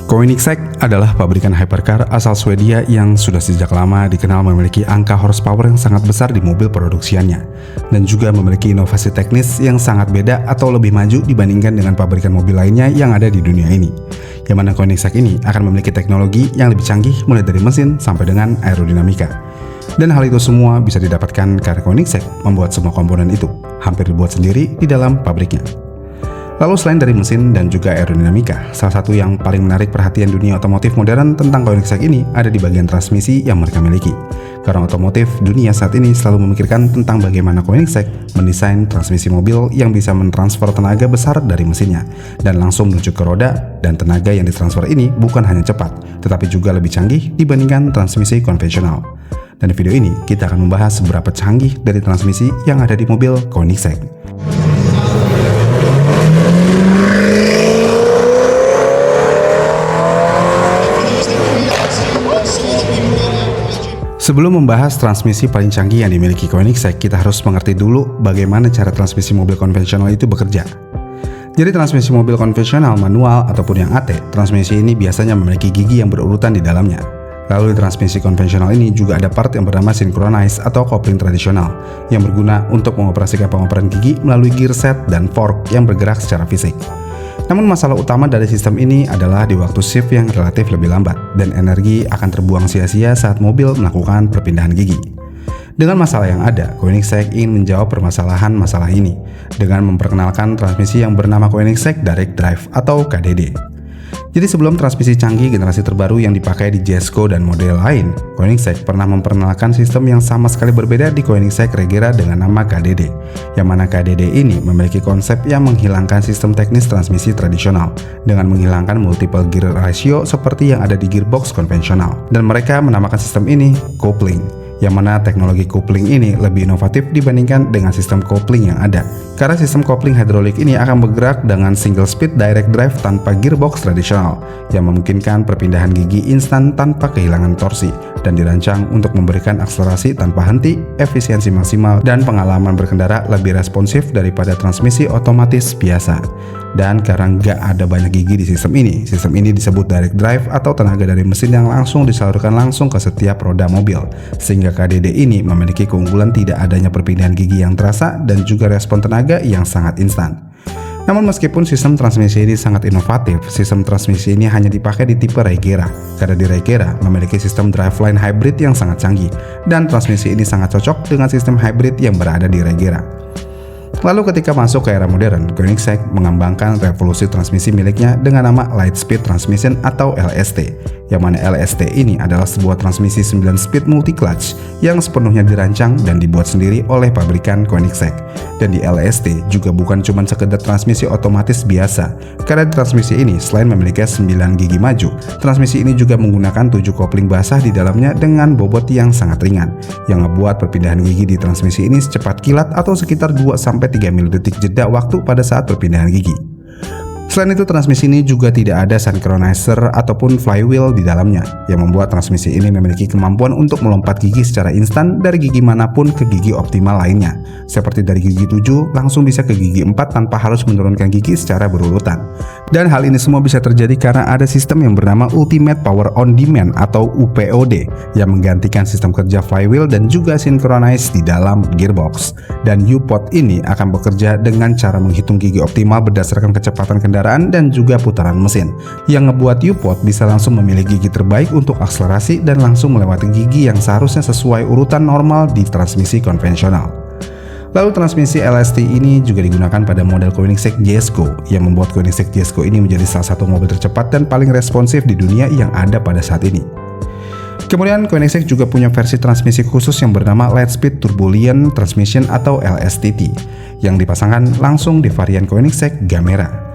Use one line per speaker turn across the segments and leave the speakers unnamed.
Koenigsegg adalah pabrikan hypercar asal Swedia yang sudah sejak lama dikenal memiliki angka horsepower yang sangat besar di mobil produksiannya, dan juga memiliki inovasi teknis yang sangat beda atau lebih maju dibandingkan dengan pabrikan mobil lainnya yang ada di dunia ini. Yang mana Koenigsegg ini akan memiliki teknologi yang lebih canggih mulai dari mesin sampai dengan aerodinamika. Dan hal itu semua bisa didapatkan karena Koenigsegg membuat semua komponen itu hampir dibuat sendiri di dalam pabriknya. Lalu selain dari mesin dan juga aerodinamika, salah satu yang paling menarik perhatian dunia otomotif modern tentang Koenigsegg ini ada di bagian transmisi yang mereka miliki. Karena otomotif dunia saat ini selalu memikirkan tentang bagaimana Koenigsegg mendesain transmisi mobil yang bisa mentransfer tenaga besar dari mesinnya dan langsung menuju ke roda, dan tenaga yang ditransfer ini bukan hanya cepat, tetapi juga lebih canggih dibandingkan transmisi konvensional. Dan di video ini kita akan membahas seberapa canggih dari transmisi yang ada di mobil Koenigsegg. Sebelum membahas transmisi paling canggih yang dimiliki Koenigsegg, kita harus mengerti dulu bagaimana cara transmisi mobil konvensional itu bekerja. Jadi transmisi mobil konvensional manual ataupun yang AT, transmisi ini biasanya memiliki gigi yang berurutan di dalamnya. Lalu di transmisi konvensional ini juga ada part yang bernama synchronize atau kopling tradisional yang berguna untuk mengoperasikan pengoperan gigi melalui gear set dan fork yang bergerak secara fisik. Namun masalah utama dari sistem ini adalah di waktu shift yang relatif lebih lambat dan energi akan terbuang sia-sia saat mobil melakukan perpindahan gigi. Dengan masalah yang ada, Koenigsegg ingin menjawab permasalahan masalah ini dengan memperkenalkan transmisi yang bernama Koenigsegg Direct Drive atau KDD. Jadi sebelum transmisi canggih generasi terbaru yang dipakai di Jesko dan model lain, Koenigsegg pernah memperkenalkan sistem yang sama sekali berbeda di Koenigsegg Regera dengan nama KDD, yang mana KDD ini memiliki konsep yang menghilangkan sistem teknis transmisi tradisional dengan menghilangkan multiple gear ratio seperti yang ada di gearbox konvensional, dan mereka menamakan sistem ini coupling, yang mana teknologi coupling ini lebih inovatif dibandingkan dengan sistem coupling yang ada. Karena sistem coupling hidrolik ini akan bergerak dengan single speed direct drive tanpa gearbox tradisional, yang memungkinkan perpindahan gigi instan tanpa kehilangan torsi, dan dirancang untuk memberikan akselerasi tanpa henti, efisiensi maksimal, dan pengalaman berkendara lebih responsif daripada transmisi otomatis biasa. Dan karena nggak ada banyak gigi di sistem ini disebut direct drive atau tenaga dari mesin yang langsung disalurkan langsung ke setiap roda mobil, sehingga KDD ini memiliki keunggulan tidak adanya perpindahan gigi yang terasa dan juga respon tenaga yang sangat instan. Namun meskipun sistem transmisi ini sangat inovatif, sistem transmisi ini hanya dipakai di tipe Regera, karena di Regera memiliki sistem driveline hybrid yang sangat canggih, dan transmisi ini sangat cocok dengan sistem hybrid yang berada di Regera. Lalu ketika masuk ke era modern, Koenigsegg mengembangkan revolusi transmisi miliknya dengan nama Light Speed Transmission atau LST, yang mana LST ini adalah sebuah transmisi 9-speed multi-clutch yang sepenuhnya dirancang dan dibuat sendiri oleh pabrikan Koenigsegg. Dan di LST juga bukan cuma sekedar transmisi otomatis biasa, karena di transmisi ini selain memiliki 9 gigi maju, transmisi ini juga menggunakan 7 kopling basah di dalamnya dengan bobot yang sangat ringan, yang ngebuat perpindahan gigi di transmisi ini secepat kilat atau sekitar 2-3 milidetik jeda waktu pada saat perpindahan gigi. Selain itu, transmisi ini juga tidak ada synchronizer ataupun flywheel di dalamnya, yang membuat transmisi ini memiliki kemampuan untuk melompat gigi secara instan dari gigi manapun ke gigi optimal lainnya, seperti dari gigi 7 langsung bisa ke gigi 4 tanpa harus menurunkan gigi secara berurutan. Dan hal ini semua bisa terjadi karena ada sistem yang bernama Ultimate Power On Demand atau UPOD, yang menggantikan sistem kerja flywheel dan juga synchronize di dalam gearbox. Dan U-Pod ini akan bekerja dengan cara menghitung gigi optimal berdasarkan kecepatan kendaraan dan juga putaran mesin, yang ngebuat U-Pod bisa langsung memilih gigi terbaik untuk akselerasi dan langsung melewati gigi yang seharusnya sesuai urutan normal di transmisi konvensional. Lalu transmisi LST ini juga digunakan pada model Koenigsegg Jesko, yang membuat Koenigsegg Jesko ini menjadi salah satu mobil tercepat dan paling responsif di dunia yang ada pada saat ini. Kemudian Koenigsegg juga punya versi transmisi khusus yang bernama Lightspeed Turbulent Transmission atau LSTT, yang dipasangkan langsung di varian Koenigsegg Gamera.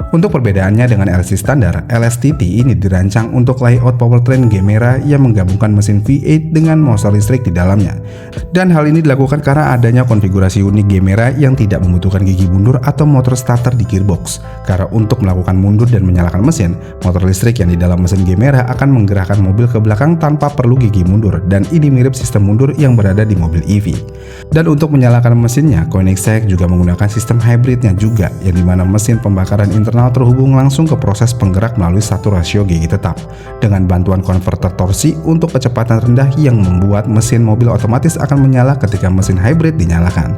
Untuk perbedaannya dengan LST standar, LSTT ini dirancang untuk layout powertrain Gamera yang menggabungkan mesin V8 dengan motor listrik di dalamnya. Dan hal ini dilakukan karena adanya konfigurasi unik Gamera yang tidak membutuhkan gigi mundur atau motor starter di gearbox. Karena untuk melakukan mundur dan menyalakan mesin, motor listrik yang di dalam mesin Gamera akan menggerakkan mobil ke belakang tanpa perlu gigi mundur, dan ini mirip sistem mundur yang berada di mobil EV. Dan untuk menyalakan mesinnya, Koenigsegg juga menggunakan sistem hybridnya juga, yang dimana mesin pembakaran internal internal terhubung langsung ke proses penggerak melalui satu rasio gigi tetap, dengan bantuan konverter torsi untuk kecepatan rendah yang membuat mesin mobil otomatis akan menyala ketika mesin hybrid dinyalakan.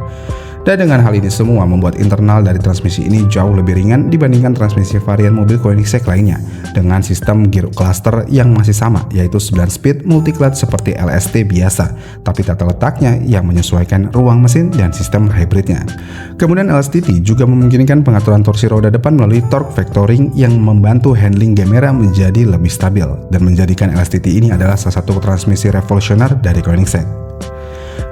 Dan dengan hal ini semua membuat internal dari transmisi ini jauh lebih ringan dibandingkan transmisi varian mobil Koenigsegg lainnya, dengan sistem gear cluster yang masih sama, yaitu 9 speed multi-clutch seperti LST biasa, tapi tata letaknya yang menyesuaikan ruang mesin dan sistem hybridnya. Kemudian LSTT juga memungkinkan pengaturan torsi roda depan melalui torque vectoring yang membantu handling Gemera menjadi lebih stabil, dan menjadikan LSTT ini adalah salah satu transmisi revolusioner dari Koenigsegg.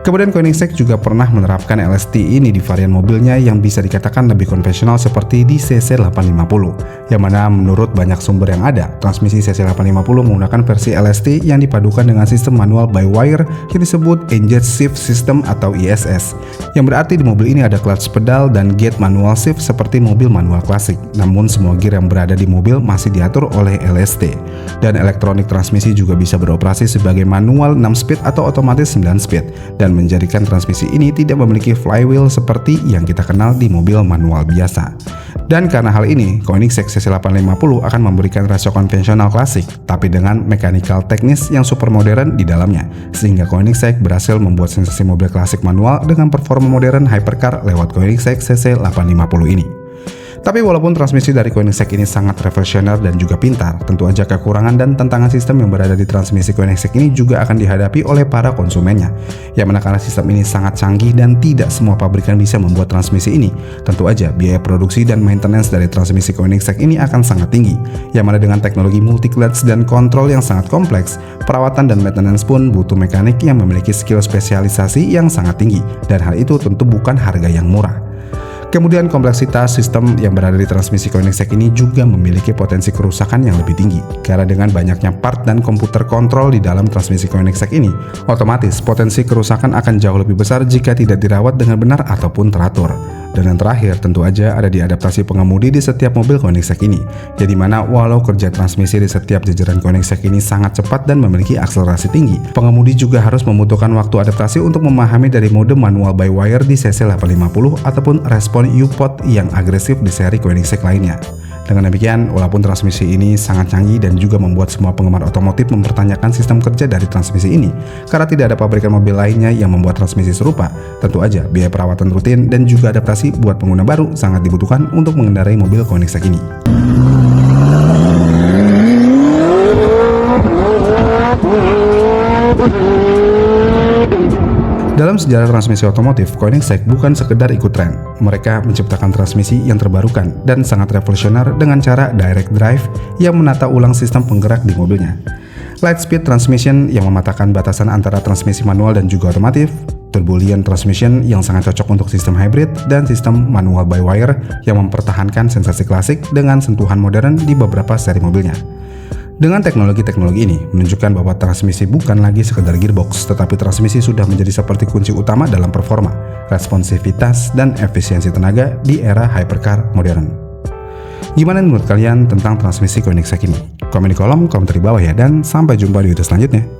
Kemudian Koenigsegg juga pernah menerapkan LST ini di varian mobilnya yang bisa dikatakan lebih konvensional seperti di CC850, yang mana menurut banyak sumber yang ada, transmisi CC850 menggunakan versi LST yang dipadukan dengan sistem manual by wire yang disebut Engine Shift System atau ISS, yang berarti di mobil ini ada clutch pedal dan gate manual shift seperti mobil manual klasik, namun semua gear yang berada di mobil masih diatur oleh LST, dan elektronik transmisi juga bisa beroperasi sebagai manual 6 speed atau otomatis 9 speed, dan menjadikan transmisi ini tidak memiliki flywheel seperti yang kita kenal di mobil manual biasa. Dan karena hal ini, Koenigsegg CC850 akan memberikan rasio konvensional klasik, tapi dengan mechanical teknis yang super modern di dalamnya, sehingga Koenigsegg berhasil membuat sensasi mobil klasik manual dengan performa modern hypercar lewat Koenigsegg CC850 ini. Tapi walaupun transmisi dari Koenigsegg ini sangat revolusioner dan juga pintar, tentu aja kekurangan dan tantangan sistem yang berada di transmisi Koenigsegg ini juga akan dihadapi oleh para konsumennya. Yang mana karena sistem ini sangat canggih dan tidak semua pabrikan bisa membuat transmisi ini, tentu aja biaya produksi dan maintenance dari transmisi Koenigsegg ini akan sangat tinggi. Yang mana dengan teknologi multi-clutch dan kontrol yang sangat kompleks, perawatan dan maintenance pun butuh mekanik yang memiliki skill spesialisasi yang sangat tinggi, dan hal itu tentu bukan harga yang murah. Kemudian kompleksitas sistem yang berada di transmisi Koenigsegg ini juga memiliki potensi kerusakan yang lebih tinggi, karena dengan banyaknya part dan komputer kontrol di dalam transmisi Koenigsegg ini, otomatis potensi kerusakan akan jauh lebih besar jika tidak dirawat dengan benar ataupun teratur. Dan yang terakhir tentu aja ada di adaptasi pengemudi di setiap mobil Koenigsegg ini, jadi mana walau kerja transmisi di setiap jajaran Koenigsegg ini sangat cepat dan memiliki akselerasi tinggi, pengemudi juga harus membutuhkan waktu adaptasi untuk memahami dari mode manual by wire di CC850 ataupun respon U-Pod yang agresif di seri Koenigsegg lainnya. Dengan demikian, walaupun transmisi ini sangat canggih dan juga membuat semua penggemar otomotif mempertanyakan sistem kerja dari transmisi ini, karena tidak ada pabrikan mobil lainnya yang membuat transmisi serupa, tentu aja biaya perawatan rutin dan juga adaptasi buat pengguna baru sangat dibutuhkan untuk mengendarai mobil Koenigsegg ini. Dalam sejarah transmisi otomotif, Koenigsegg bukan sekedar ikut tren. Mereka menciptakan transmisi yang terbarukan dan sangat revolusioner dengan cara direct drive yang menata ulang sistem penggerak di mobilnya. Light speed transmission yang mematahkan batasan antara transmisi manual dan juga otomotif, turbulent transmission yang sangat cocok untuk sistem hybrid, dan sistem manual by wire yang mempertahankan sensasi klasik dengan sentuhan modern di beberapa seri mobilnya. Dengan teknologi-teknologi ini menunjukkan bahwa transmisi bukan lagi sekedar gearbox, tetapi transmisi sudah menjadi seperti kunci utama dalam performa, responsivitas, dan efisiensi tenaga di era hypercar modern. Gimana menurut kalian tentang transmisi Koenigsegg ini? Komen di kolom komentar di bawah ya, dan sampai jumpa di video selanjutnya.